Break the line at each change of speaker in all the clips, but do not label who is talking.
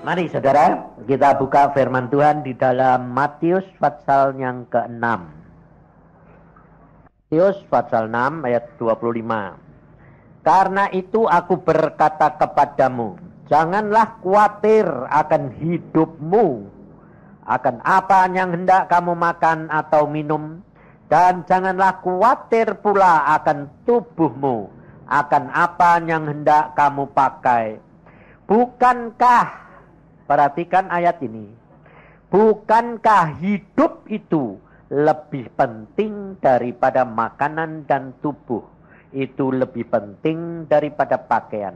Mari saudara, kita buka firman Tuhan di dalam Matius pasal yang ke-6. Matius pasal 6 ayat 25. Karena itu aku berkata kepadamu, janganlah khawatir akan hidupmu, akan apa yang hendak kamu makan atau minum, dan janganlah khawatir pula akan tubuhmu, akan apa yang hendak kamu pakai. Bukankah, perhatikan ayat ini, bukankah hidup itu lebih penting daripada makanan dan tubuh itu lebih penting daripada pakaian?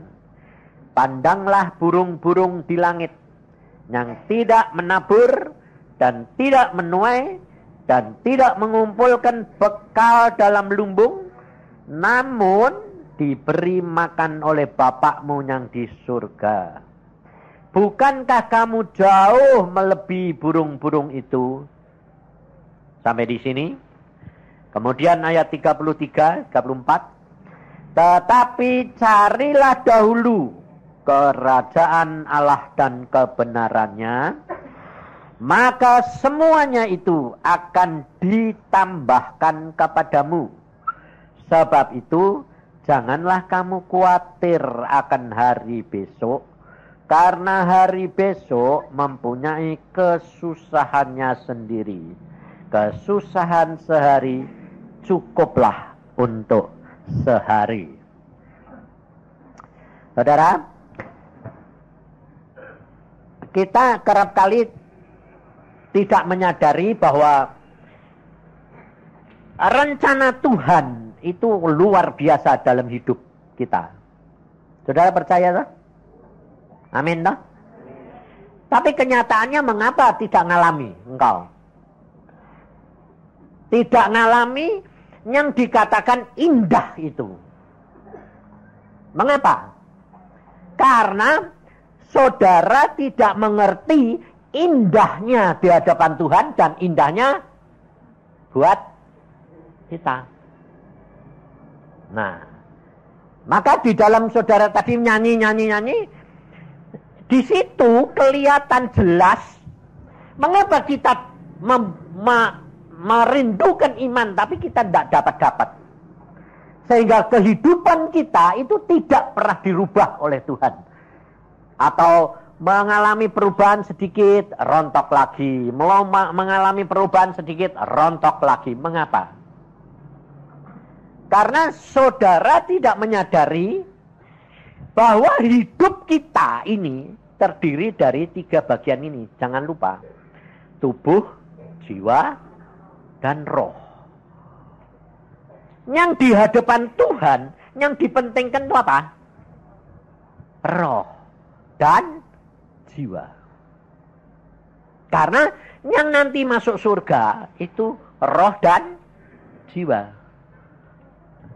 Pandanglah burung-burung di langit yang tidak menabur dan tidak menuai dan tidak mengumpulkan bekal dalam lumbung, namun diberi makan oleh Bapakmu yang di surga. Bukankah kamu jauh melebihi burung-burung itu? Sampai di sini. Kemudian ayat 33, 34. Tetapi carilah dahulu kerajaan Allah dan kebenarannya, maka semuanya itu akan ditambahkan kepadamu. Sebab itu janganlah kamu khawatir akan hari besok, karena hari besok mempunyai kesusahannya sendiri. Kesusahan sehari cukuplah untuk sehari. Saudara, kita kerap kali tidak menyadari bahwa rencana Tuhan itu luar biasa dalam hidup kita. Saudara percaya tak? Amin tak? Tapi kenyataannya mengapa tidak ngalami engkau? Tidak ngalami yang dikatakan indah itu. Mengapa? Karena saudara tidak mengerti indahnya di hadapan Tuhan dan indahnya buat kita. Nah, maka di dalam saudara tadi nyanyi, di situ kelihatan jelas mengapa kita merindukan iman, tapi kita tidak dapat. Sehingga kehidupan kita itu tidak pernah dirubah oleh Tuhan. Atau mengalami perubahan sedikit, rontok lagi. Mengalami perubahan sedikit, rontok lagi. Mengapa? Karena saudara tidak menyadari bahwa hidup kita ini terdiri dari 3 bagian ini. Jangan lupa. Tubuh, jiwa, dan roh. Yang di hadapan Tuhan, yang dipentingkan itu apa? Roh dan jiwa. Karena yang nanti masuk surga itu roh dan jiwa.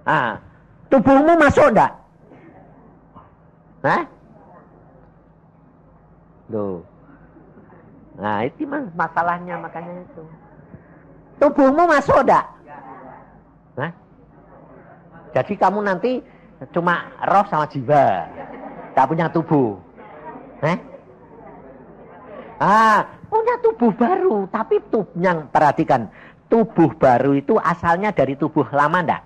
Nah, tubuhmu masuk enggak? Hah? Loh. Nah, itu masalahnya, makanya itu. Tubuhmu masuk enggak? Hah? Jadi kamu nanti cuma roh sama jiwa, tak punya tubuh. Punya tubuh baru, tapi yang perhatikan, tubuh baru itu asalnya dari tubuh lama enggak?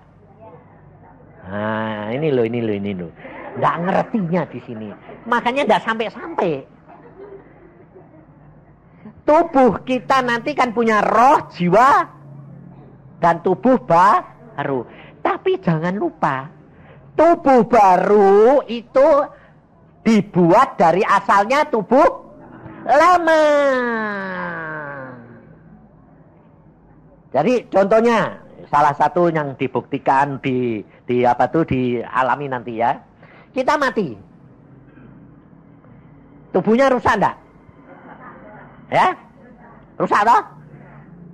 Nah, ini loh. Enggak ngertinya di sini. Makanya enggak sampai-sampai. Tubuh kita nanti kan punya roh, jiwa, dan tubuh baru. Tapi jangan lupa, tubuh baru itu dibuat dari asalnya tubuh lama. Jadi contohnya, salah satu yang dibuktikan dialami nanti ya. Kita mati. Tubuhnya rusak enggak? Ya, rusak toh?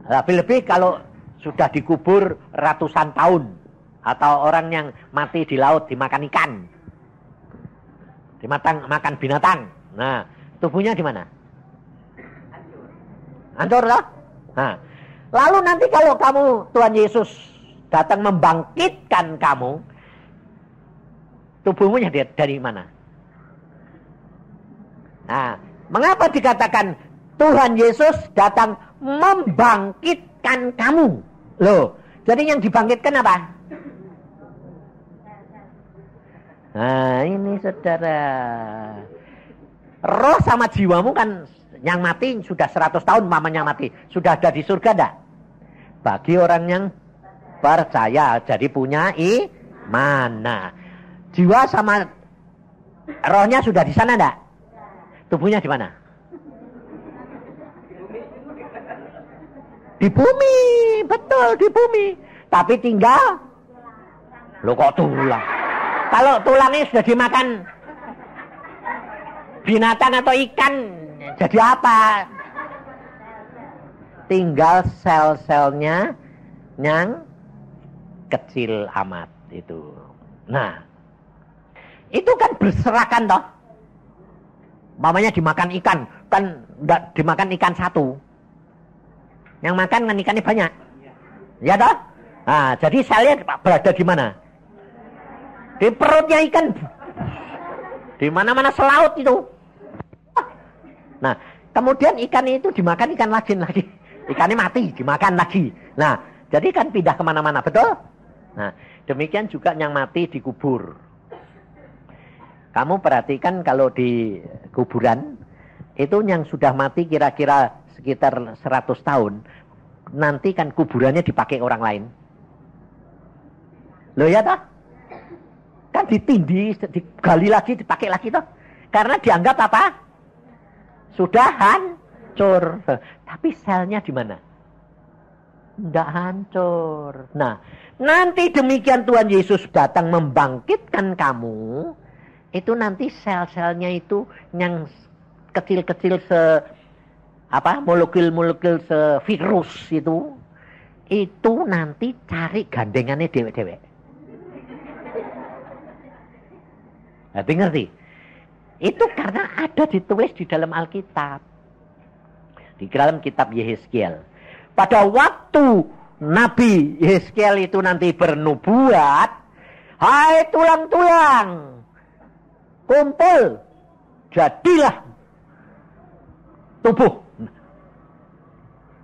Lebih-lebih kalau sudah dikubur ratusan tahun, atau orang yang mati di laut dimakan ikan, makan binatang. Nah, tubuhnya di mana? Hancur toh? Nah, lalu nanti kalau kamu, Tuhan Yesus datang membangkitkan kamu, tubuhmu dari mana? Nah, Mengapa dikatakan Tuhan Yesus datang membangkitkan kamu? Loh, jadi yang dibangkitkan apa? Nah, ini saudara. Roh sama jiwamu kan yang mati sudah 100 tahun mamanya mati. Sudah ada di surga enggak? Bagi orang yang percaya, jadi punya iman. Nah, jiwa sama rohnya sudah di sana enggak? Tubuhnya di mana? Di bumi, betul di bumi. Tapi tinggal, lo kok tulang? Kalau tulangnya sudah dimakan binatang atau ikan, jadi apa? Tinggal sel-selnya yang kecil amat itu. Nah, itu kan berserakan toh. Mamanya dimakan ikan, kan enggak dimakan ikan satu. Yang makan kan ikannya banyak. Ya toh? Nah, jadi selnya berada di mana? Di perutnya ikan. Di mana-mana selaut itu. Nah, kemudian ikan itu dimakan ikan lagi. Ikannya mati, dimakan lagi. Nah, jadi kan pindah kemana-mana, betul? Nah, demikian juga yang mati dikubur. Kamu perhatikan kalau di kuburan, itu yang sudah mati kira-kira sekitar 100 tahun, nanti kan kuburannya dipakai orang lain. Loh ya toh? Kan ditindih, digali lagi, dipakai lagi toh. Karena dianggap apa? Sudah hancur. Tapi selnya di mana? Tidak hancur. Nah, nanti demikian Tuhan Yesus datang membangkitkan kamu. Itu nanti sel-selnya itu yang kecil-kecil molekul-molekul virus itu nanti cari gandengannya dewek-dewek. Ngerti? Itu karena ada ditulis di dalam Alkitab, di dalam kitab Yehezkiel. Pada waktu Nabi Yehezkiel itu nanti bernubuat, hai tulang-tulang, kumpul, jadilah tubuh.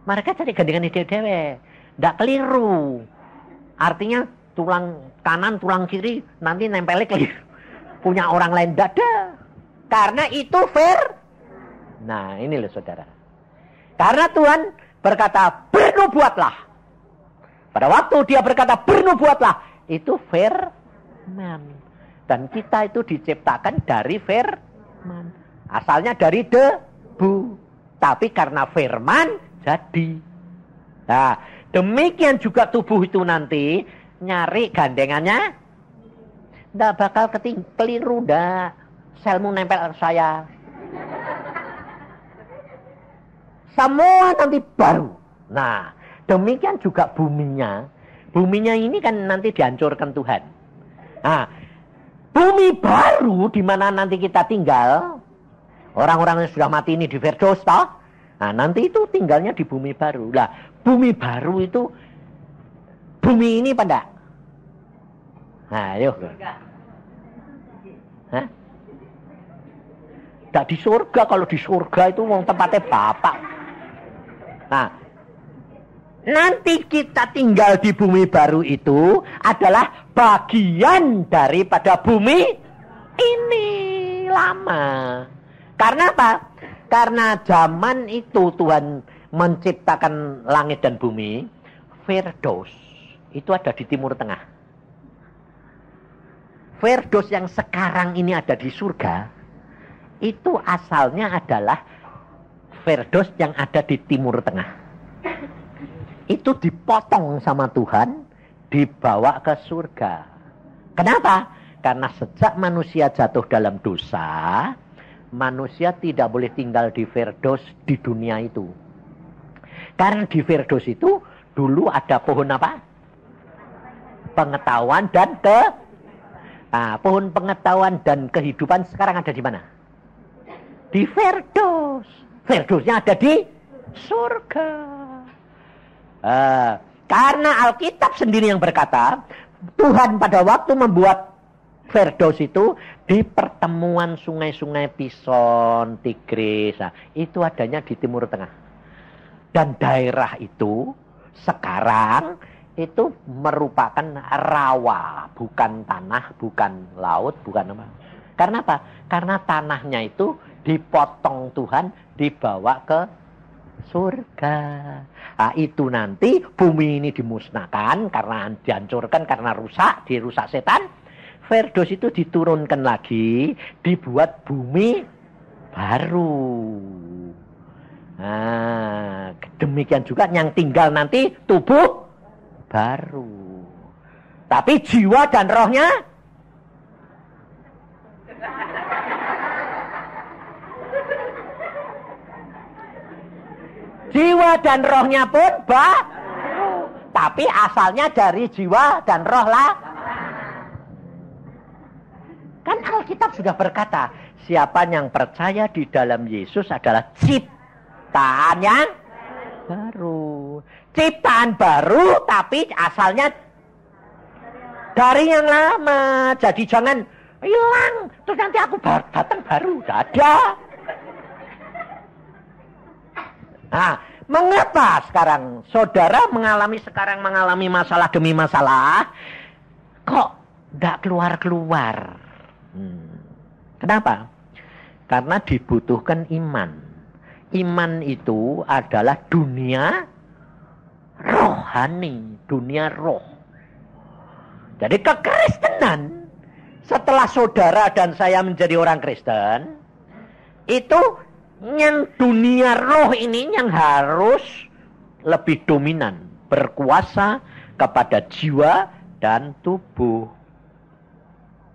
Mereka cari gandengan dewe-dewe, tidak keliru. Artinya tulang kanan, tulang kiri nanti nempelnya keliru. Punya orang lain tidak ada. Karena itu fair. Nah, ini loh saudara. Karena Tuhan berkata bernubuatlah. Pada waktu dia berkata bernubuatlah, itu firman. Dan kita itu diciptakan dari firman. Asalnya dari debu. Tapi karena firman jadi. Nah, demikian juga tubuh itu nanti nyari gandengannya. Nggak bakal keliru dah. Selmu nempel saya. Semua nanti baru. Nah, demikian juga buminya. Buminya ini kan nanti dihancurkan Tuhan. Nah, bumi baru di mana nanti kita tinggal, orang-orang yang sudah mati ini di Firdaus toh. Nah, nanti itu tinggalnya di bumi baru. Lah, bumi baru itu bumi ini apa enggak? Nah, ayo. Hah? Enggak di surga, kalau di surga itu mau tempatnya Bapak. Nah, nanti kita tinggal di bumi baru itu adalah bagian daripada bumi ini lama. Karena apa? Karena zaman itu Tuhan menciptakan langit dan bumi, Firdaus itu ada di Timur Tengah. Firdaus yang sekarang ini ada di surga, itu asalnya adalah Firdaus yang ada di Timur Tengah. Itu dipotong sama Tuhan, dibawa ke surga. Kenapa? Karena sejak manusia jatuh dalam dosa, manusia tidak boleh tinggal di Firdaus di dunia itu. Karena di Firdaus itu dulu ada pohon apa? Pengetahuan dan pohon pengetahuan dan kehidupan sekarang ada di mana? Di Firdaus. Firdausnya ada di surga. Karena Alkitab sendiri yang berkata, Tuhan pada waktu membuat Firdaus itu di pertemuan sungai-sungai Pison, Tigris. Nah, itu adanya di Timur Tengah. Dan daerah itu sekarang itu merupakan rawa, bukan tanah, bukan laut, bukan apa. Karena apa? Karena tanahnya itu dipotong Tuhan, dibawa ke surga. Nah, itu nanti bumi ini dimusnahkan karena dihancurkan, karena rusak, dirusak setan. Firdaus itu diturunkan lagi, dibuat bumi baru. Nah, demikian juga yang tinggal nanti tubuh baru. Tapi jiwa dan rohnya pun baru. Tapi asalnya dari jiwa dan roh lah. Kan Alkitab sudah berkata, siapa yang percaya di dalam Yesus adalah ciptaan yang baru. Ciptaan baru tapi asalnya dari yang lama. Jadi jangan hilang, terus nanti aku datang baru. Tidak ada. Nah, mengapa sekarang saudara mengalami masalah demi masalah, kok tidak keluar-keluar? Kenapa? Karena dibutuhkan iman. Iman itu adalah dunia rohani, dunia roh. Jadi kekristenan, setelah saudara dan saya menjadi orang Kristen, itu yang dunia roh ini yang harus lebih dominan, berkuasa kepada jiwa dan tubuh.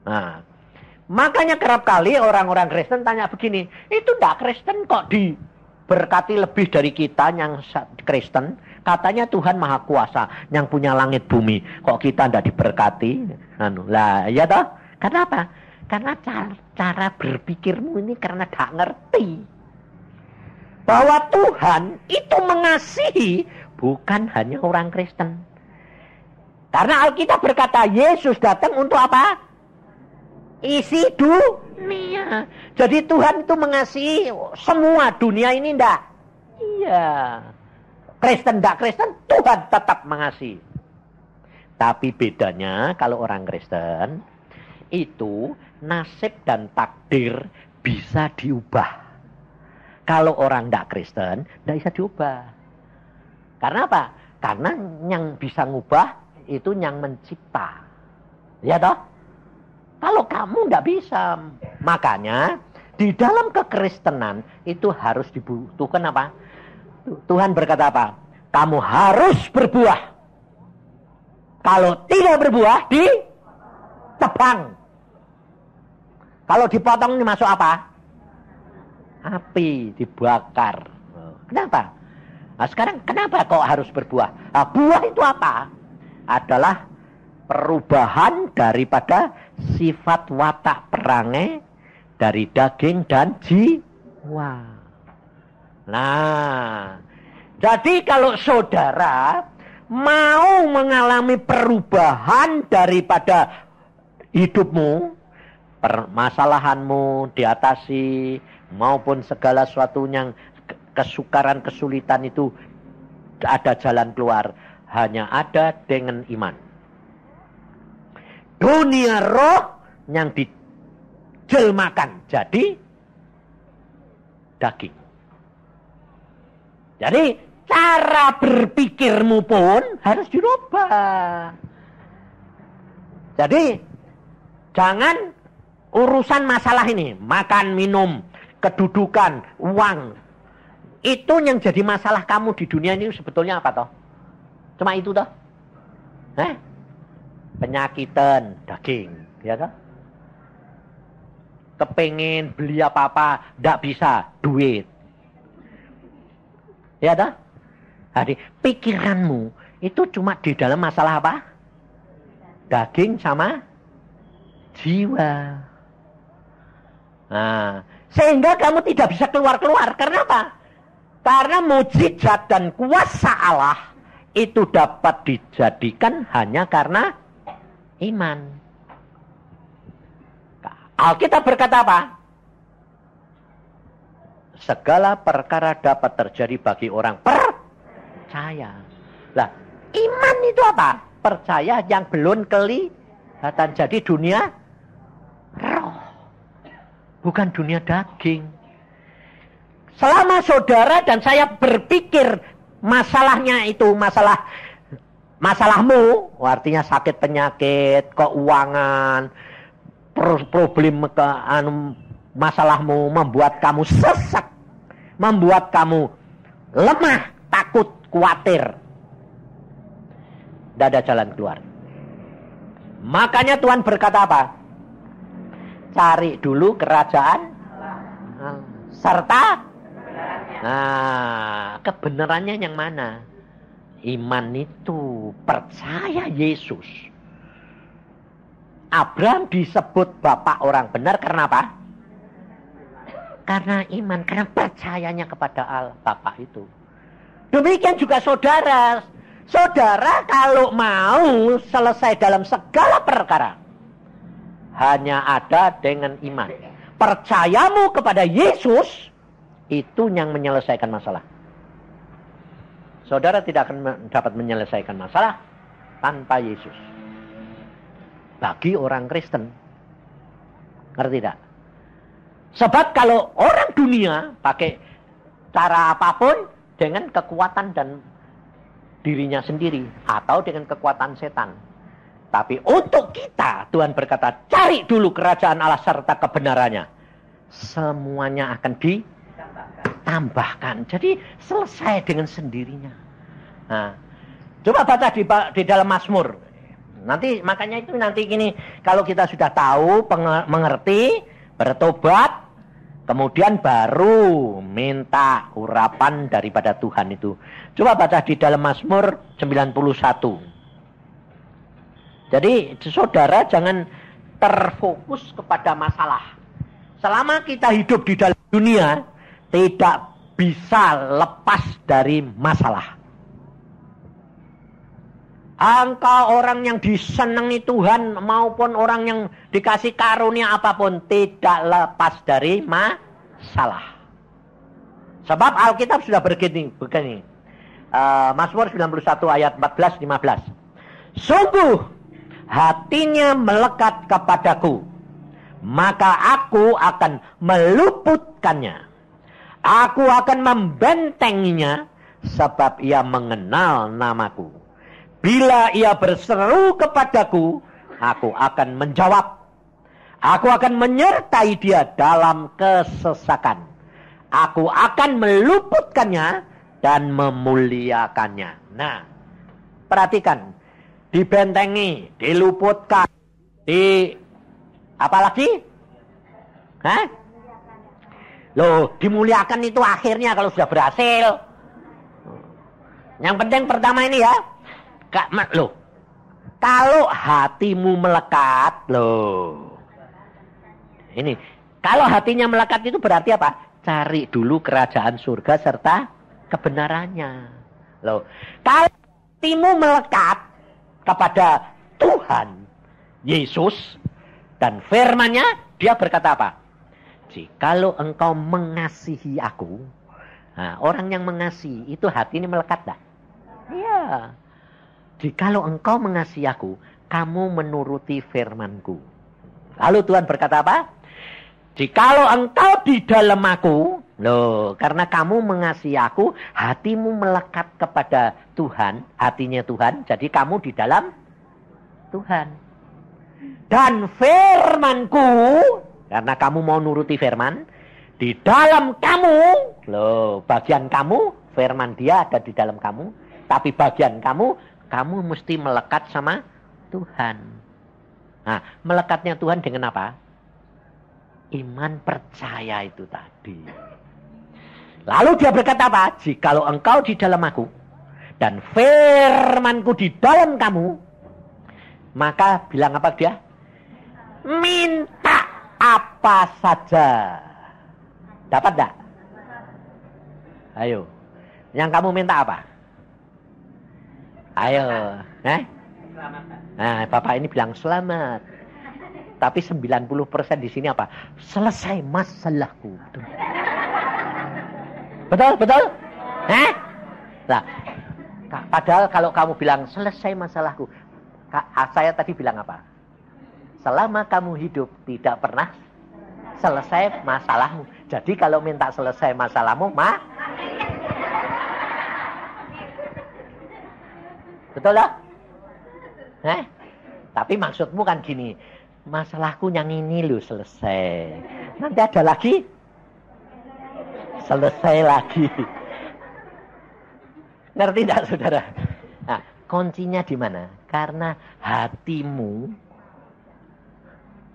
Nah, makanya kerap kali orang-orang Kristen tanya begini, itu tidak Kristen kok diberkati lebih dari kita yang Kristen? Katanya Tuhan Maha Kuasa yang punya langit bumi, kok kita tidak diberkati? Lah, ya toh? Kenapa? Karena cara berpikirmu ini karena tidak ngerti bahwa Tuhan itu mengasihi bukan hanya orang Kristen. Karena Alkitab berkata Yesus datang untuk apa? Isi dunia. Jadi Tuhan itu mengasihi semua dunia ini enggak? Iya. Kristen enggak Kristen, Tuhan tetap mengasihi. Tapi bedanya kalau orang Kristen itu nasib dan takdir bisa diubah. Kalau orang enggak Kristen, enggak bisa diubah. Karena apa? Karena yang bisa ngubah itu yang mencipta. Ya toh? Kalau kamu enggak bisa. Makanya di dalam kekristenan itu harus dibutuhkan apa? Tuhan berkata apa? Kamu harus berbuah. Kalau tidak berbuah, ditebang. Kalau dipotong ini masuk apa? Api, dibakar. Kenapa? Nah, sekarang kenapa kok harus berbuah? Nah, buah itu apa? Adalah perubahan daripada sifat watak perangai dari daging dan jiwa. Nah, jadi kalau saudara mau mengalami perubahan daripada hidupmu, permasalahanmu diatasi, maupun segala sesuatu yang kesukaran, kesulitan itu ada jalan keluar, hanya ada dengan iman. Dunia roh yang dijelmakan jadi daging. Jadi cara berpikirmu pun harus dirubah. Jadi jangan urusan masalah ini, makan, minum, kedudukan, uang. Itu yang jadi masalah kamu di dunia ini sebetulnya apa toh? Cuma itu toh? Penyakitan, daging, ya toh? Kepengen beli apa-apa, ndak bisa, duit. Ya toh? Jadi pikiranmu itu cuma di dalam masalah apa? Daging sama jiwa. Nah, sehingga kamu tidak bisa keluar-keluar. Karena apa? Karena mujizat dan kuasa Allah itu dapat dijadikan hanya karena iman. Alkitab berkata apa? Segala perkara dapat terjadi bagi orang percaya. Lah, iman itu apa? Percaya yang belum kelihatan. Jadi dunia roh, bukan dunia daging. Selama saudara dan saya berpikir masalahnya itu masalahmu, artinya sakit penyakit, keuangan, problem masalahmu membuat kamu sesak, membuat kamu lemah, takut, khawatir. Tidak ada jalan keluar. Makanya Tuhan berkata apa? Cari dulu kerajaan serta kebenarannya yang mana? Iman itu percaya Yesus. Abraham disebut bapak orang benar karena apa? Karena iman, karena percayanya kepada Allah Bapa itu. Demikian juga saudara. Saudara kalau mau selesai dalam segala perkara, hanya ada dengan iman. Percayamu kepada Yesus, itu yang menyelesaikan masalah. Saudara tidak akan dapat menyelesaikan masalah tanpa Yesus. Bagi orang Kristen. Ngerti tidak? Sebab kalau orang dunia pakai cara apapun dengan kekuatan dan dirinya sendiri atau dengan kekuatan setan. Tapi untuk kita, Tuhan berkata, cari dulu kerajaan Allah serta kebenarannya. Semuanya akan ditambahkan. Jadi selesai dengan sendirinya. Nah, coba baca di dalam Mazmur. Nanti makanya itu nanti gini, kalau kita sudah tahu, mengerti, bertobat, kemudian baru minta urapan daripada Tuhan itu. Coba baca di dalam Mazmur 91. Jadi saudara jangan terfokus kepada masalah. Selama kita hidup di dalam dunia, tidak bisa lepas dari masalah. Engkau orang yang disenangi Tuhan maupun orang yang dikasih karunia apapun tidak lepas dari masalah. Sebab Alkitab sudah begini. Mazmur 91 ayat 14-15. Sungguh hatinya melekat kepadaku, maka aku akan meluputkannya. Aku akan membentenginya sebab ia mengenal namaku. Bila ia berseru kepadaku, aku akan menjawab. Aku akan menyertai dia dalam kesesakan. Aku akan meluputkannya dan memuliakannya. Nah, perhatikan. Dibentengi, diluputkan, apa lagi? Hah? Loh, dimuliakan itu akhirnya kalau sudah berhasil. Yang penting pertama ini ya. Loh, kalau hatimu melekat, loh. Ini, kalau hatinya melekat itu berarti apa? Cari dulu kerajaan surga serta kebenarannya. Loh, kalau hatimu melekat kepada Tuhan Yesus dan firman-Nya, dia berkata apa? Jikalau engkau mengasihi aku, nah, orang yang mengasihi itu hatinya melekat dah. Iya. Jikalau engkau mengasihi aku, kamu menuruti firman-Ku. Lalu Tuhan berkata apa? Jikalau engkau di dalam aku, loh, karena kamu mengasihi aku, hatimu melekat kepada Tuhan, hatinya Tuhan, jadi kamu di dalam Tuhan. Dan firman-Ku, karena kamu mau nuruti firman, di dalam kamu, loh, bagian kamu, firman dia ada di dalam kamu, tapi bagian kamu mesti melekat sama Tuhan. Nah, melekatnya Tuhan dengan apa? Iman percaya itu tadi. Lalu dia berkata apa? Jikalau engkau di dalam aku dan firman-Ku di dalam kamu, maka bilang apa dia? Minta apa saja. Dapat enggak? Ayo. Yang kamu minta apa? Ayo. Nah, Bapak ini bilang selamat. Tapi 90% di sini apa? Selesai masalahku. Betul, betul? Nah, padahal kalau kamu bilang selesai masalahku, saya tadi bilang apa? Selama kamu hidup tidak pernah selesai masalahmu. Jadi kalau minta selesai masalahmu, betul lah? Tapi maksudmu kan gini, masalahku yang ini loh selesai. Nanti ada lagi, selesai lagi. Ngerti tidak saudara? Nah, kuncinya di mana? Karena hatimu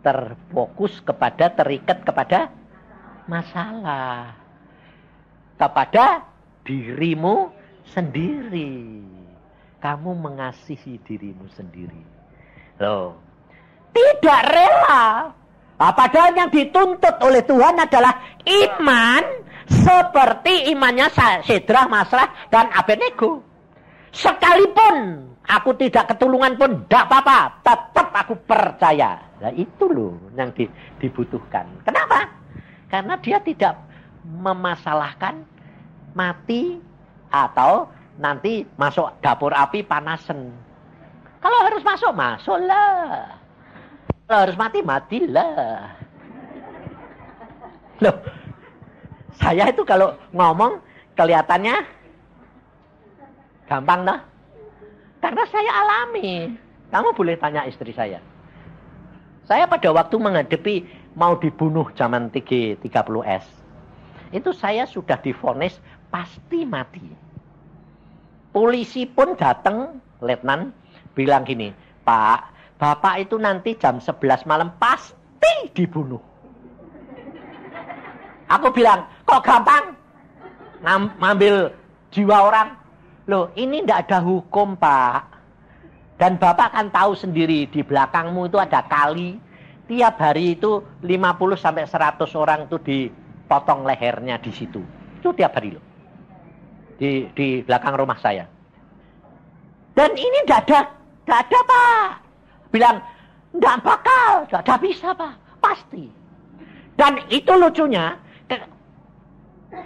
terfokus terikat kepada masalah. Kepada dirimu sendiri. Kamu mengasihi dirimu sendiri. Loh, tidak rela. Padahal yang dituntut oleh Tuhan adalah iman seperti imannya Sedrah, Masrah, dan Abednego. Sekalipun aku tidak ketulungan pun tidak apa-apa, tetap aku percaya. Nah itu loh yang dibutuhkan. Kenapa? Karena dia tidak memasalahkan mati atau nanti masuk dapur api panasan. Kalau harus masuk, masuklah. Kalau harus mati, matilah. Loh, saya itu kalau ngomong kelihatannya gampang nah. Karena saya alami. Kamu boleh tanya istri saya. Saya pada waktu menghadapi mau dibunuh zaman 30S. Itu saya sudah divonis pasti mati. Polisi pun datang, letnan, bilang gini, Pak, Bapak itu nanti jam 11 malam pasti dibunuh. Aku bilang, kok gampang ngambil jiwa orang? Loh, ini tidak ada hukum, Pak. Dan Bapak kan tahu sendiri, di belakangmu itu ada kali. Tiap hari itu 50-100 orang itu dipotong lehernya di situ. Itu tiap hari loh. Di belakang rumah saya. Dan ini tidak ada, Pak. Bilang, tidak bakal, tidak bisa, Pak. Pasti. Dan itu lucunya,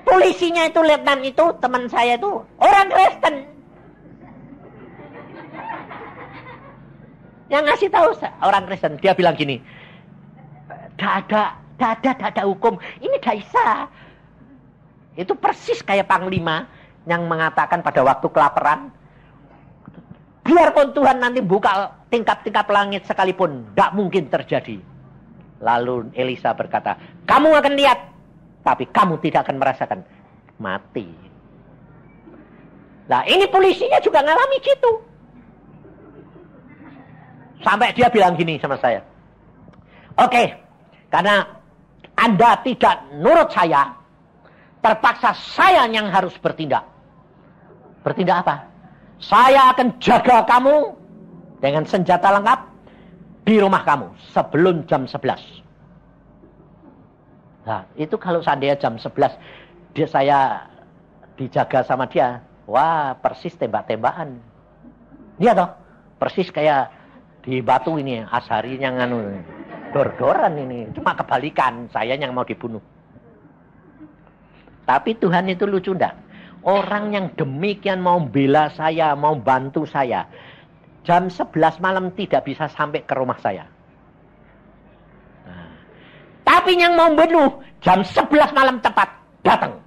polisinya itu, letnan itu, teman saya itu, orang Kristen. Yang ngasih tahu orang Kristen, dia bilang gini, tidak ada hukum, ini tidak bisa. Itu persis kayak Panglima yang mengatakan pada waktu kelaparan, biarpun Tuhan nanti buka tingkap-tingkap langit sekalipun, tidak mungkin terjadi. Lalu Elisa berkata, kamu akan lihat, tapi kamu tidak akan merasakan. Mati. Nah ini polisinya juga ngalami gitu. Sampai dia bilang gini sama saya. Oke, karena Anda tidak nurut saya, terpaksa saya yang harus bertindak. Bertindak apa? Saya akan jaga kamu dengan senjata lengkap di rumah kamu sebelum jam 11. Nah, itu kalau seandainya jam 11 saya dijaga sama dia, wah persis tembak-tembakan. Iya toh? Persis kayak di Batu ini, Ashari yang dor-doran ini. Cuma kebalikan, saya yang mau dibunuh. Tapi Tuhan itu lucu enggak? Orang yang demikian mau bela saya, mau bantu saya, jam 11 malam tidak bisa sampai ke rumah saya. Nah, tapi yang mau bunuh, jam 11 malam tepat datang.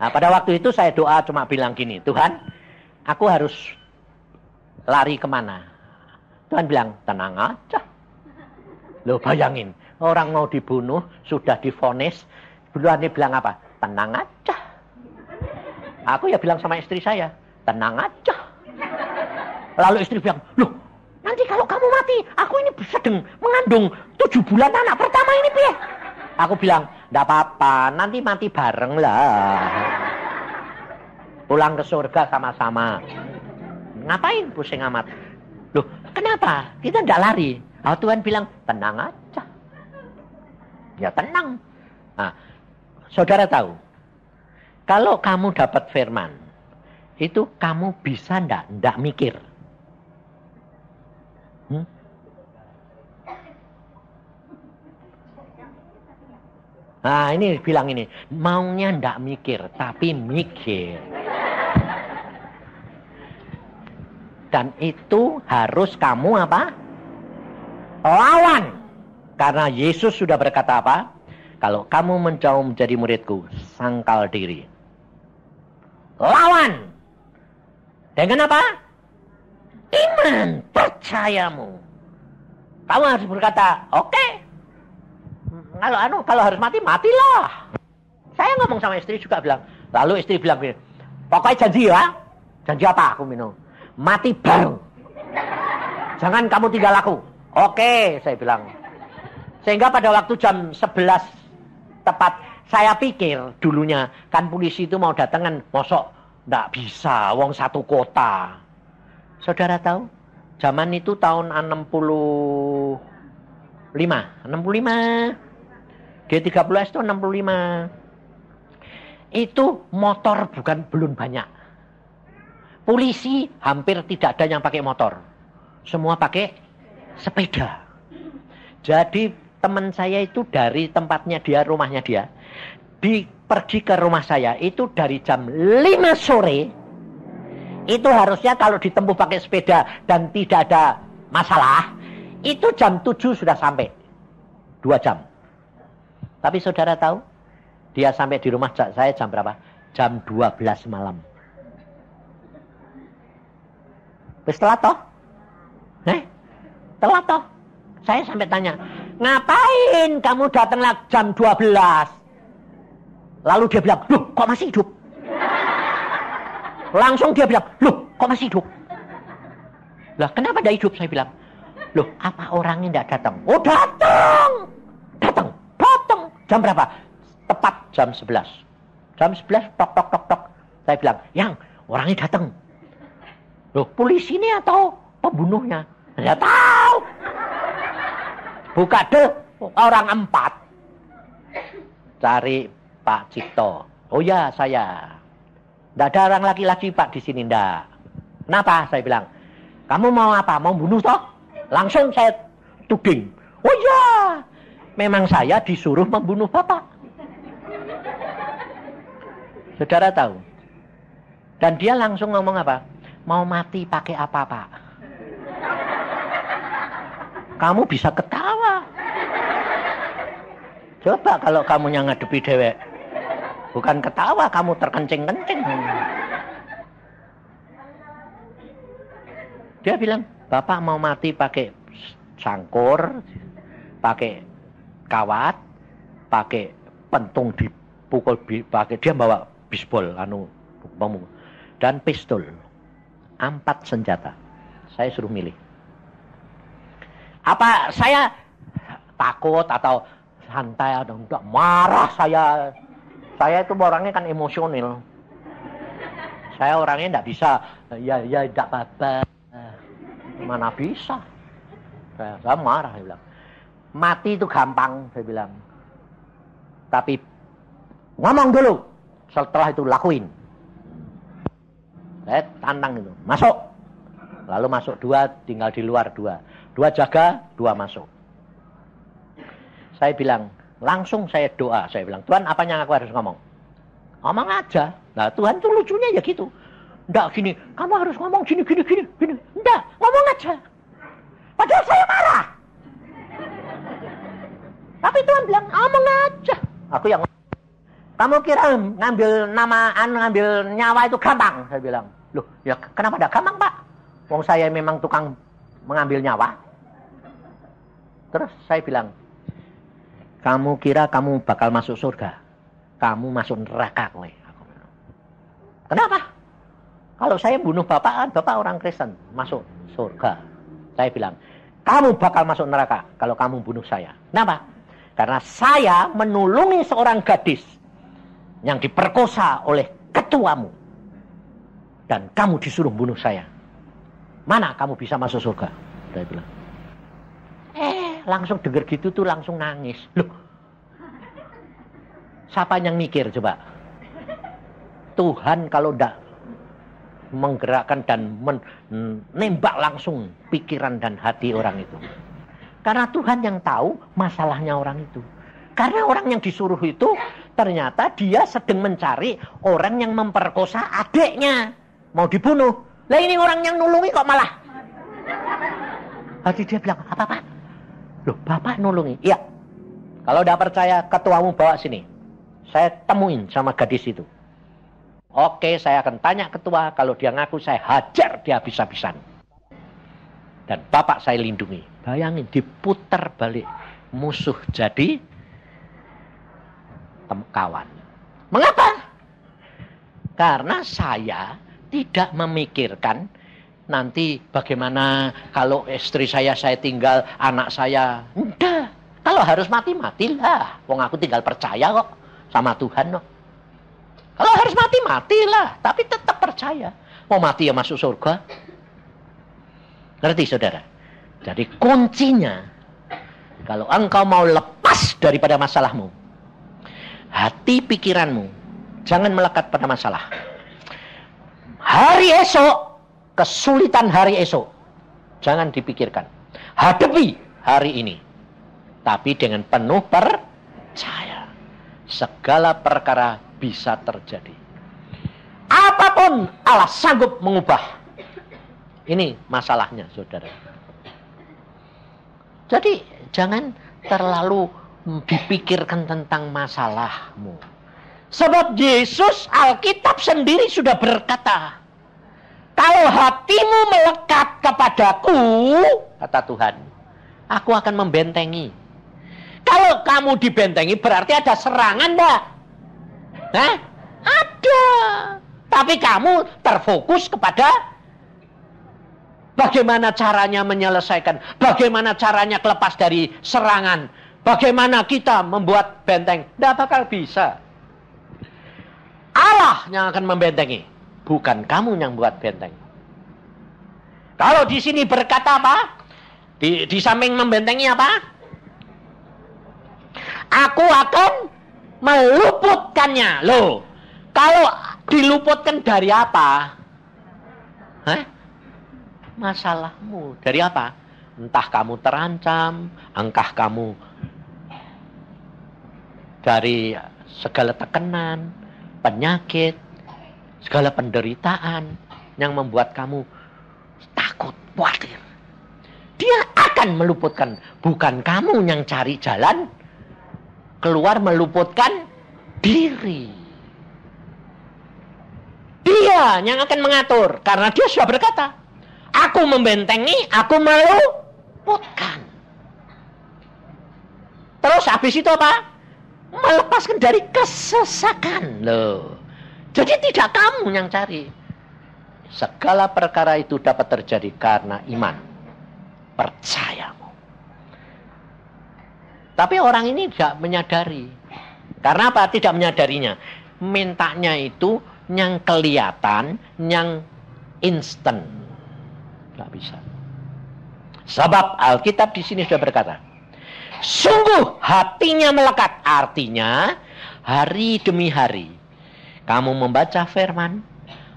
Nah, pada waktu itu saya doa cuma bilang gini, Tuhan, aku harus lari kemana? Tuhan bilang, tenang aja. Loh bayangin, orang mau dibunuh, sudah divonis, Tuhan bilang apa? Tenang aja. Aku ya bilang sama istri saya, tenang aja. Lalu istri bilang, loh nanti kalau kamu mati, aku ini sedang mengandung 7 bulan anak pertama ini, piye? Aku bilang, enggak apa-apa, nanti mati bareng lah. Pulang ke surga sama-sama. Ngapain pusing amat? Loh, kenapa? Kita enggak lari. Oh, Tuhan bilang, tenang aja. Ya tenang. Nah, saudara tahu, kalau kamu dapat firman, itu kamu bisa enggak mikir. Nah ini bilang ini, maunya ndak mikir, tapi mikir. Dan itu harus kamu apa? Lawan. Karena Yesus sudah berkata apa? Kalau kamu menjauh menjadi muridku, sangkal diri. Lawan. Dengan apa? Iman, percayamu. Kamu harus berkata, oke. Kalau harus mati, matilah. Saya ngomong sama istri juga bilang. Lalu istri bilang, pokoknya janji ya. Janji apa aku minum? Mati bareng. Jangan kamu tinggal aku. Oke, saya bilang. Sehingga pada waktu jam 11 tepat, saya pikir dulunya, kan polisi itu mau datangan, mosok nggak bisa, wong satu kota. Saudara tahu, zaman itu tahun 65. G13S itu 65. Itu motor belum banyak. Polisi hampir tidak ada yang pakai motor. Semua pakai sepeda. Jadi teman saya itu dari tempatnya dia, rumahnya dia, pergi ke rumah saya itu dari jam 5 sore. Itu harusnya kalau ditempuh pakai sepeda dan tidak ada masalah, itu jam 7 sudah sampai. 2 jam. Tapi saudara tahu, dia sampai di rumah saya jam berapa? Jam 12 malam. Terus telat toh? Telat toh? Saya sampai tanya, ngapain kamu datang jam 12? Lalu dia bilang, loh kok masih hidup? Langsung dia bilang, loh kok masih hidup? Lah kenapa tidak hidup? Saya bilang, loh apa orangnya tidak datang? Oh datang. Jam berapa? Tepat jam 11. Jam 11, tok. Saya bilang, yang orangnya datang. Loh, polisi ini atau pembunuhnya? Saya tahu. Buka deh, orang 4. Cari Pak Cipto. Oh ya, saya. Tidak ada orang laki-laki Pak di sini, enggak. Kenapa? Saya bilang, kamu mau apa? Mau bunuh toh? Langsung saya tuding. Oh ya. Memang saya disuruh membunuh Bapak. Saudara tahu. Dan dia langsung ngomong apa? Mau mati pakai apa, Pak? Kamu bisa ketawa. Coba kalau kamu yang ngadepi dewek. Bukan ketawa, kamu terkencing-kencing. Dia bilang, Bapak mau mati pakai sangkur, pakai kawat, pakai pentung dipukul, pakai dia bawa bisbol, dan pistol, 4 senjata. Saya suruh milih. Apa saya takut atau santai atau enggak? Marah saya. Saya itu orangnya kan emosional. Saya orangnya enggak bisa. Ya enggak apa-apa. Mana bisa? Saya marah, saya bilang. Mati itu gampang, saya bilang. Tapi ngomong dulu. Setelah itu lakuin. Saya tantang itu. Masuk. Lalu masuk 2, tinggal di luar 2. 2 jaga, 2 masuk. Saya bilang, langsung saya doa. Saya bilang, Tuhan apa yang aku harus ngomong? Ngomong aja. Nah Tuhan tuh lucunya ya gitu. Enggak gini, kamu harus ngomong gini. Enggak, ngomong aja. Padahal saya marah. Tapi Tuhan bilang, ngomong aja. Aku yang kamu kira ngambil nyawa itu gampang? Saya bilang, loh ya kenapa tidak gampang Pak? Wong saya memang tukang mengambil nyawa. Terus saya bilang, kamu kira kamu bakal masuk surga? Kamu masuk neraka kowe. Kenapa? Kalau saya bunuh bapak orang Kristen, masuk surga. Saya bilang, kamu bakal masuk neraka kalau kamu bunuh saya. Kenapa? Karena saya menolongi seorang gadis yang diperkosa oleh ketuamu. Dan kamu disuruh bunuh saya. Mana kamu bisa masuk surga? Saya bilang. Langsung dengar gitu tuh langsung nangis. Loh. Siapa yang mikir coba? Tuhan kalau enggak menggerakkan dan menembak langsung pikiran dan hati orang itu. Karena Tuhan yang tahu masalahnya orang itu. Karena orang yang disuruh itu ternyata dia sedang mencari orang yang memperkosa adiknya. Mau dibunuh. Lah ini orang yang nulungi kok malah. Hati dia bilang, apa Pak? Loh, Bapak nulungi? Iya. Kalau tidak percaya, ketuamu bawa sini. Saya temuin sama gadis itu. Oke, saya akan tanya ketua. Kalau dia ngaku, saya hajar dia habis-habisan. Dan Bapak saya lindungi. Bayangin, diputar balik. Musuh jadi kawan. Mengapa? Karena saya tidak memikirkan nanti bagaimana kalau istri saya tinggal, anak saya. Enggak. Kalau harus mati, matilah. Wong aku tinggal percaya kok sama Tuhan kok. Kalau harus mati, matilah. Tapi tetap percaya. Mau mati ya masuk surga. Ngerti saudara? Jadi kuncinya, kalau engkau mau lepas daripada masalahmu, hati pikiranmu jangan melekat pada masalah. Hari esok, kesulitan hari esok, jangan dipikirkan. Hadapi hari ini. Tapi dengan penuh percaya. Segala perkara bisa terjadi. Apapun Allah sanggup mengubah. Ini masalahnya, saudara. Jadi jangan terlalu dipikirkan tentang masalahmu. Sebab Yesus Alkitab sendiri sudah berkata, kalau hatimu melekat kepadaku, kata Tuhan, aku akan membentengi. Kalau kamu dibentengi berarti ada serangan enggak? Hah? Ada. Tapi kamu terfokus kepada bagaimana caranya menyelesaikan, bagaimana caranya lepas dari serangan, bagaimana kita membuat benteng. Tidak bakal bisa. Allah yang akan membentengi, bukan kamu yang buat benteng. Kalau di sini berkata apa? Di samping membentengi apa? Aku akan meluputkannya. Loh, kalau diluputkan dari apa? Hah? Masalahmu. Dari apa? Entah kamu terancam, entah kamu dari segala tekanan, penyakit, segala penderitaan yang membuat kamu takut, khawatir. Dia akan meluputkan. Bukan kamu yang cari jalan keluar meluputkan diri. Dia yang akan mengatur. Karena dia sudah berkata, aku membentengi, aku meluputkan. Terus habis itu apa? Melepaskan dari kesesakan. Loh. Jadi tidak kamu yang cari. Segala perkara itu dapat terjadi karena iman. Percayamu. Tapi orang ini tidak menyadari. Karena apa? Tidak menyadarinya. Mintanya itu yang kelihatan, yang instan. Tidak bisa. Sebab Alkitab di sini sudah berkata, sungguh hatinya melekat. Artinya hari demi hari kamu membaca firman,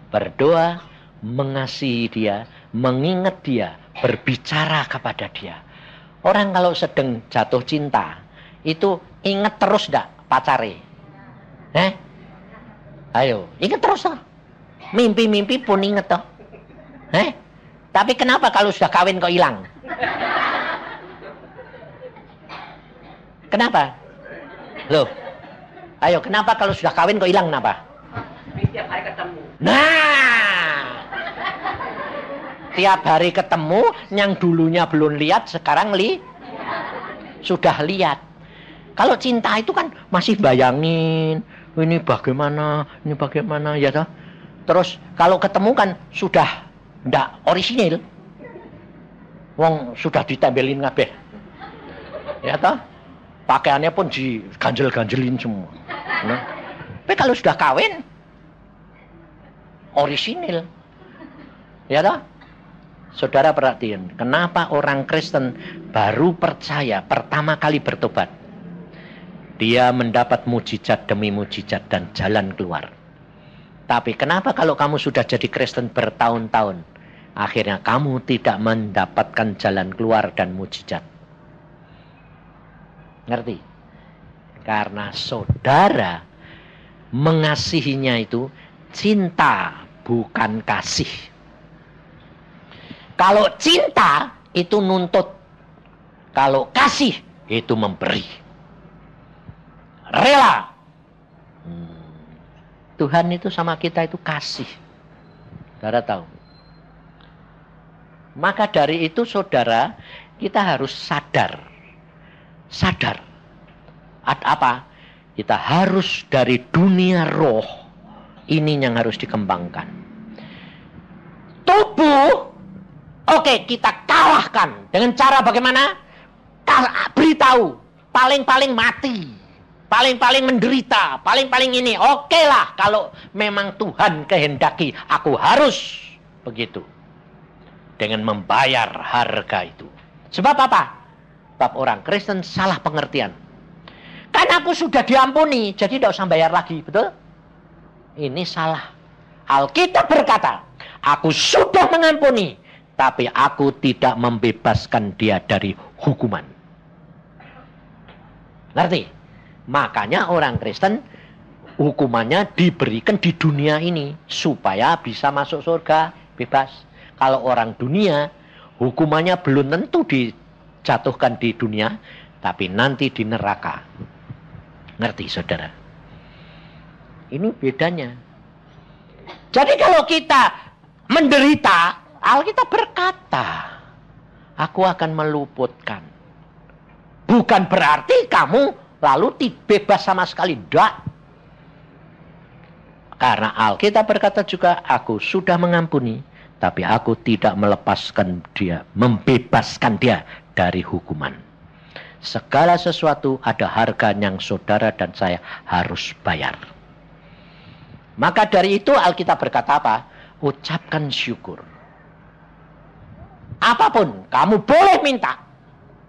berdoa, mengasihi dia, mengingat dia, berbicara kepada dia. Orang kalau sedang jatuh cinta itu ingat terus enggak pacare? Ayo, ingat terus toh. Mimpi-mimpi pun ingat toh. Tapi kenapa kalau sudah kawin kok hilang? Kenapa? Loh. Ayo, kenapa kalau sudah kawin kok hilang kenapa?
Tiap hari ketemu.
Nah. Tiap hari ketemu, yang dulunya belum lihat sekarang sudah lihat. Kalau cinta itu kan masih bayangin, ini bagaimana ya toh. Terus kalau ketemu kan sudah ndak orisinil. Wong sudah ditempelin kabeh. Ya toh? Pakaiannya pun diganjel-ganjelin semua. Nah. Tapi kalau sudah kawin orisinil. Ya toh? Saudara perhatian, kenapa orang Kristen baru percaya pertama kali bertobat? Dia mendapat mujizat demi mujizat dan jalan keluar.
Tapi kenapa kalau kamu sudah jadi Kristen bertahun-tahun, akhirnya kamu tidak mendapatkan jalan keluar dan mujizat? Ngerti? Karena saudara mengasihinya itu cinta, bukan kasih. Kalau cinta itu nuntut, kalau kasih itu memberi. Rela. Tuhan itu sama kita itu kasih. Saudara tahu. Maka dari itu saudara, kita harus sadar. Sadar. Apa? Kita harus dari dunia roh. Ini yang harus dikembangkan. Tubuh, oke, kita kalahkan. Dengan cara bagaimana? Beritahu. Paling-paling mati. Paling-paling menderita, paling-paling ini. Oke lah, kalau memang Tuhan kehendaki, aku harus begitu. Dengan membayar harga itu. Sebab apa? Sebab orang Kristen salah pengertian. Kan aku sudah diampuni, jadi tidak usah bayar lagi, betul? Ini salah. Alkitab berkata, aku sudah mengampuni, tapi aku tidak membebaskan dia dari hukuman. Ngerti? Makanya orang Kristen hukumannya diberikan di dunia ini supaya bisa masuk surga bebas. Kalau orang dunia hukumannya belum tentu dijatuhkan di dunia, tapi nanti di neraka. Ngerti saudara? Ini bedanya. Jadi kalau kita menderita, Alkitab berkata, aku akan meluputkan. Bukan berarti kamu lalu bebas sama sekali. Tidak. Karena Alkitab berkata juga, aku sudah mengampuni, tapi aku tidak melepaskan dia, membebaskan dia dari hukuman. Segala sesuatu ada harga yang saudara dan saya harus bayar. Maka dari itu Alkitab berkata apa? Ucapkan syukur. Apapun kamu boleh minta,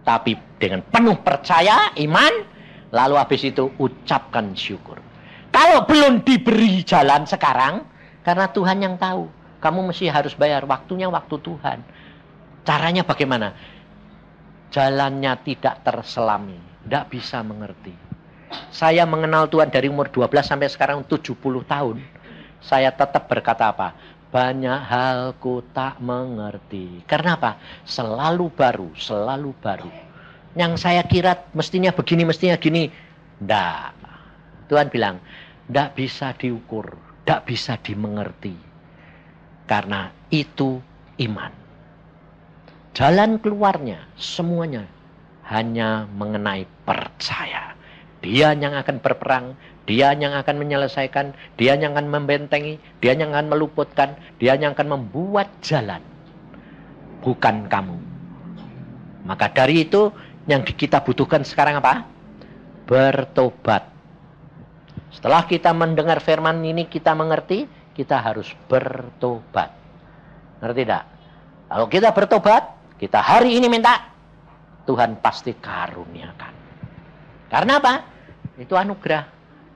tapi dengan penuh percaya, iman. Lalu habis itu ucapkan syukur. Kalau belum diberi jalan sekarang, karena Tuhan yang tahu. Kamu mesti harus bayar, waktunya waktu Tuhan. Caranya bagaimana? Jalannya tidak terselami. Tidak bisa mengerti. Saya mengenal Tuhan dari umur 12 sampai sekarang 70 tahun. Saya tetap berkata apa? Banyak hal ku tak mengerti. Karena apa? Selalu baru, selalu baru. Yang saya kira mestinya begini, mestinya gini. Tidak. Tuhan bilang, tidak bisa diukur, tidak bisa dimengerti. Karena itu iman. Jalan keluarnya, semuanya hanya mengenai percaya. Dia yang akan berperang, dia yang akan menyelesaikan, dia yang akan membentengi, dia yang akan meluputkan, dia yang akan membuat jalan. Bukan kamu. Maka dari itu, yang kita butuhkan sekarang apa? Bertobat. Setelah kita mendengar firman ini, kita mengerti, kita harus bertobat. Ngerti tidak? Kalau kita bertobat, kita hari ini minta, Tuhan pasti karuniakan. Karena apa? Itu anugerah.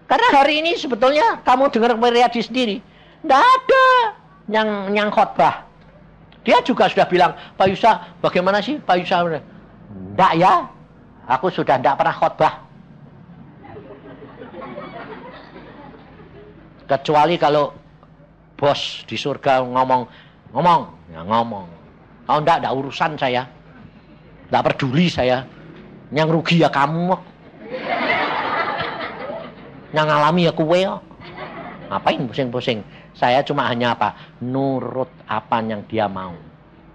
Karena hari ini sebetulnya kamu dengar Meriadi sendiri, tidak ada yang khotbah. Dia juga sudah bilang, Pak Yusa, bagaimana sih Pak Yusa? Tidak ya, aku sudah tidak pernah khotbah. Kecuali kalau bos di surga ngomong, ya ngomong. Kalau tidak urusan saya. Tidak peduli saya. Yang rugi ya kamu. Yang ngalami ya kowe. Ngapain pusing-pusing? Saya cuma hanya apa? Nurut apa yang dia mau.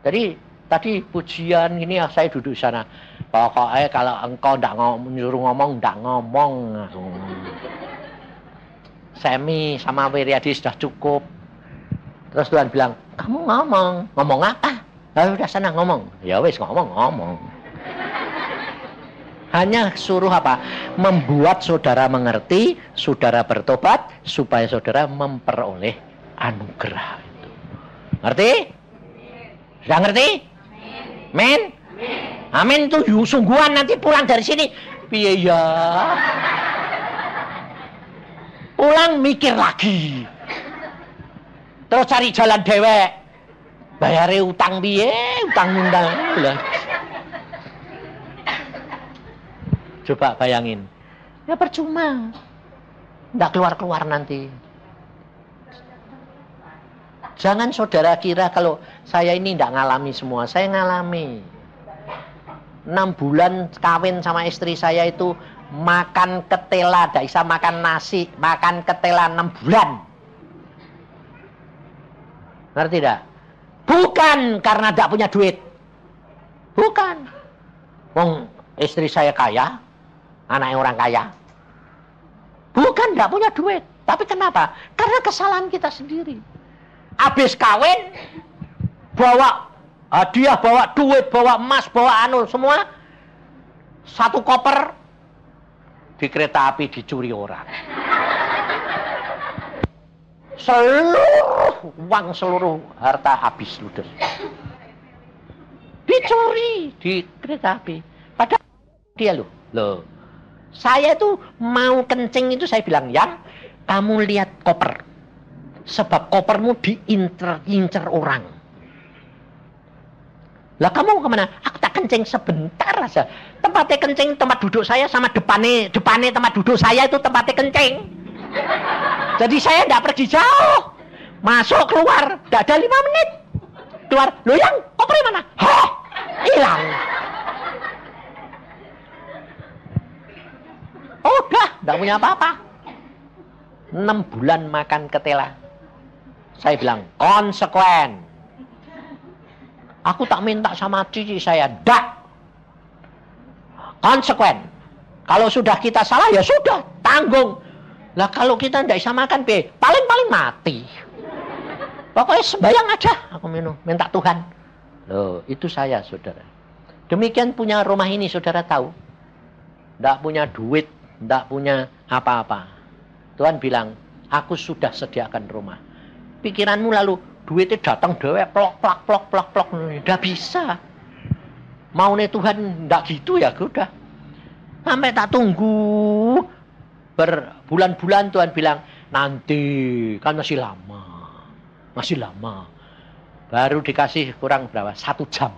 Jadi tadi pujian ini saya duduk di sana. Pokoknya kalau engkau tidak nyuruh ngomong, tidak ngomong. Semi sama Wiryadi sudah cukup. Terus Tuhan bilang, kamu ngomong. Ngomong apa? Lalu udah sana ngomong. Ya wis ngomong. Hanya suruh apa? Membuat saudara mengerti, saudara bertobat, supaya saudara memperoleh anugerah itu. Ngerti? Sudah ngerti? Amin. Amin tuh sungguhan nanti pulang dari sini. Piye ya? Pulang mikir lagi. Terus cari jalan dewek. Bayare utang piye? Utang nundang. Coba bayangin. Ya percuma. Nggak keluar-keluar nanti. Jangan saudara kira kalau saya ini nggak ngalami semua. Saya ngalami. 6 bulan kawin sama istri saya itu makan ketela, tidak bisa makan nasi, makan ketela 6 bulan. Ngerti tidak? Bukan karena tidak punya duit. Bukan. Wong istri saya kaya, anaknya orang kaya. Bukan tidak punya duit. Tapi kenapa? Karena kesalahan kita sendiri. Habis kawin, bawa hadiah, bawa duit, bawa emas, bawa anu semua. Satu koper di kereta api dicuri orang. Seluruh uang, seluruh harta habis ludes. Dicuri di kereta api. Padahal dia loh. Saya itu mau kencing itu saya bilang, yang kamu lihat koper. Sebab kopermu diincer orang. Lah kamu kemana? Aku tak kencing sebentar aja. Tempatnya kencing, tempat duduk saya sama depannya tempat duduk saya itu tempatnya kencing. Jadi saya tidak pergi jauh. Masuk keluar, tidak ada 5 menit. Keluar, loh yang kopernya mana? Hah, hilang. Udah, tidak punya apa-apa. 6 bulan makan ketela. Saya bilang, konsekuen. Aku tak minta sama cici saya, dak. Konsekuen. Kalau sudah kita salah, ya sudah, tanggung. Lah kalau kita tidak bisa makan, paling-paling mati. Pokoknya sembahyang aja, aku minta Tuhan. Loh, itu saya, saudara. Demikian punya rumah ini, saudara tahu. Tidak punya duit, tidak punya apa-apa. Tuhan bilang, aku sudah sediakan rumah. Pikiranmu lalu, duitnya datang dewe, plok. Tidak bisa. Maunya Tuhan tidak gitu ya, udah. Sampai tak tunggu. Berbulan-bulan Tuhan bilang, nanti, kan masih lama. Masih lama. Baru dikasih kurang berapa? 1 jam.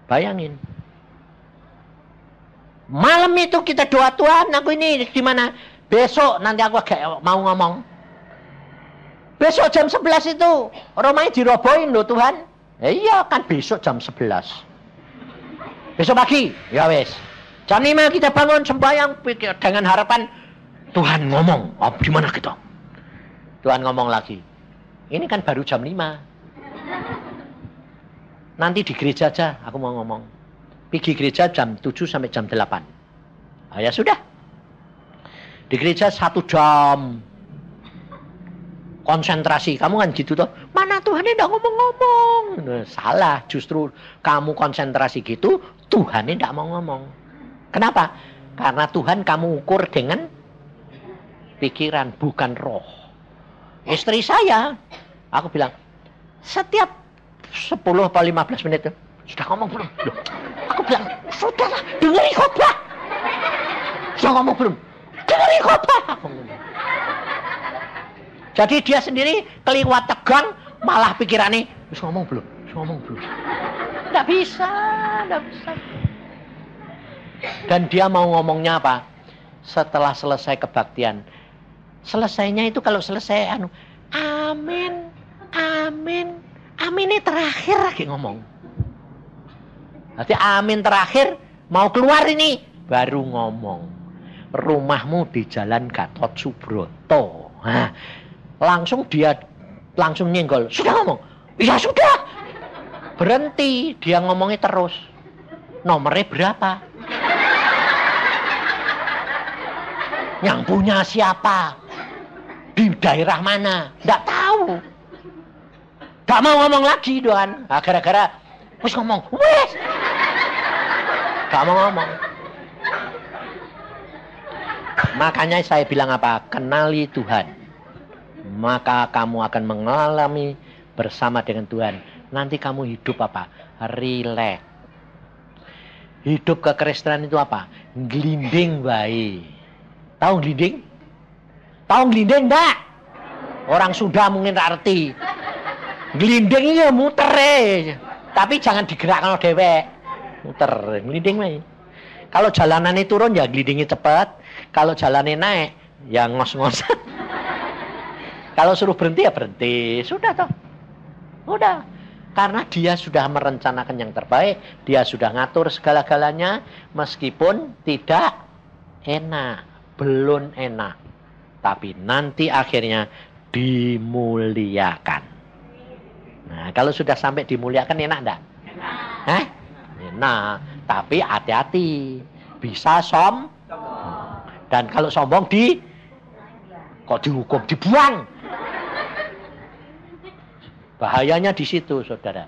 Bayangin. Malam itu kita doa, Tuhan, aku ini gimana? Besok nanti aku agak mau ngomong. Besok jam 11 itu rumahnya dirobohin loh Tuhan. Iya kan besok jam 11. Besok pagi, ya wes. Jam 5 kita bangun sembahyang dengan harapan Tuhan ngomong. Oh, gimana kita? Tuhan ngomong lagi. Ini kan baru jam 5. Nanti di gereja aja aku mau ngomong. Pergi gereja jam 7 sampai jam 8. Ah, ya sudah. Di gereja 1 jam. Konsentrasi. Kamu kan gitu toh. Mana Tuhan tidak ngomong-ngomong. Nah, salah. Justru kamu konsentrasi gitu, Tuhan tidak mau ngomong. Kenapa? Karena Tuhan kamu ukur dengan pikiran, bukan roh. Istri saya, aku bilang, setiap 10 atau 15 menit, sudah ngomong belum? Loh, aku bilang, sudah dengeri khotbah. Sudah ngomong belum? Dengeri khotbah. Jadi dia sendiri keliwat tegang, malah pikirannya, bisa ngomong belum? Tidak bisa. Dan dia mau ngomongnya apa? Setelah selesai kebaktian. Selesainya itu kalau selesai, amin. Amin ini terakhir lagi ngomong. Nanti amin terakhir, mau keluar ini, baru ngomong. Rumahmu di Jalan Gatot Subroto. Nah, langsung dia nyenggol. Sudah ngomong? Iya sudah. Berhenti, dia ngomongnya terus. Nomornya berapa? Yang punya siapa? Di daerah mana? Nggak tahu. Nggak mau ngomong lagi doan. Nah, gara-gara wis ngomong. Wis. Nggak mau ngomong. Makanya saya bilang apa? Kenali Tuhan. Maka kamu akan mengalami bersama dengan Tuhan. Nanti kamu hidup apa? Rileks. Hidup kekristenan itu apa? Glinding baik. Tahu glinding? Tahu glinding enggak? Orang Sunda mungkin arti. Glinding ya muter tapi jangan digerakkan dewek. Muter, glinding wae. Kalau jalanannya turun ya glindingnya cepat. Kalau jalannya naik ya ngos-ngosan. Kalau suruh berhenti ya berhenti. Sudah toh. Udah. Karena dia sudah merencanakan yang terbaik, dia sudah ngatur segala-galanya meskipun tidak enak, belum enak. Tapi nanti akhirnya dimuliakan. Nah, kalau sudah sampai dimuliakan enak enggak? Enak. Tapi hati-hati. Bisa dan kalau sombong kok dihukum, dibuang. Bahayanya di situ, saudara.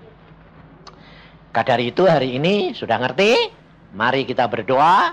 Dari itu hari ini sudah ngerti? Mari kita berdoa.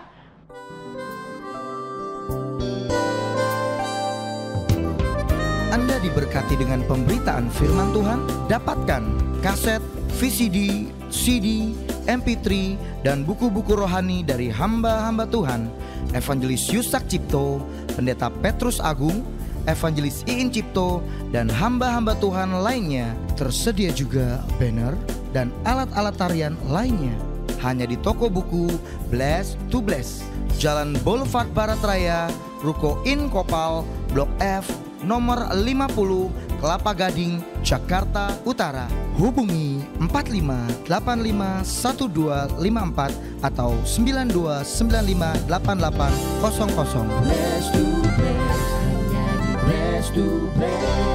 Anda diberkati dengan pemberitaan firman Tuhan? Dapatkan kaset, VCD, CD, MP3, dan buku-buku rohani dari hamba-hamba Tuhan, Evangelis Yusak Cipto, Pendeta Petrus Agung, Evangelis Iin Cipto, dan hamba-hamba Tuhan lainnya. Tersedia juga banner dan alat-alat tarian lainnya. Hanya di toko buku Bless to Bless, Jalan Boulevard Barat Raya, Ruko In Kopal, Blok F, nomor 50, Kelapa Gading, Jakarta Utara. Hubungi 45851254 atau 92958800. Bless to Bless, hanya di Bless to Bless.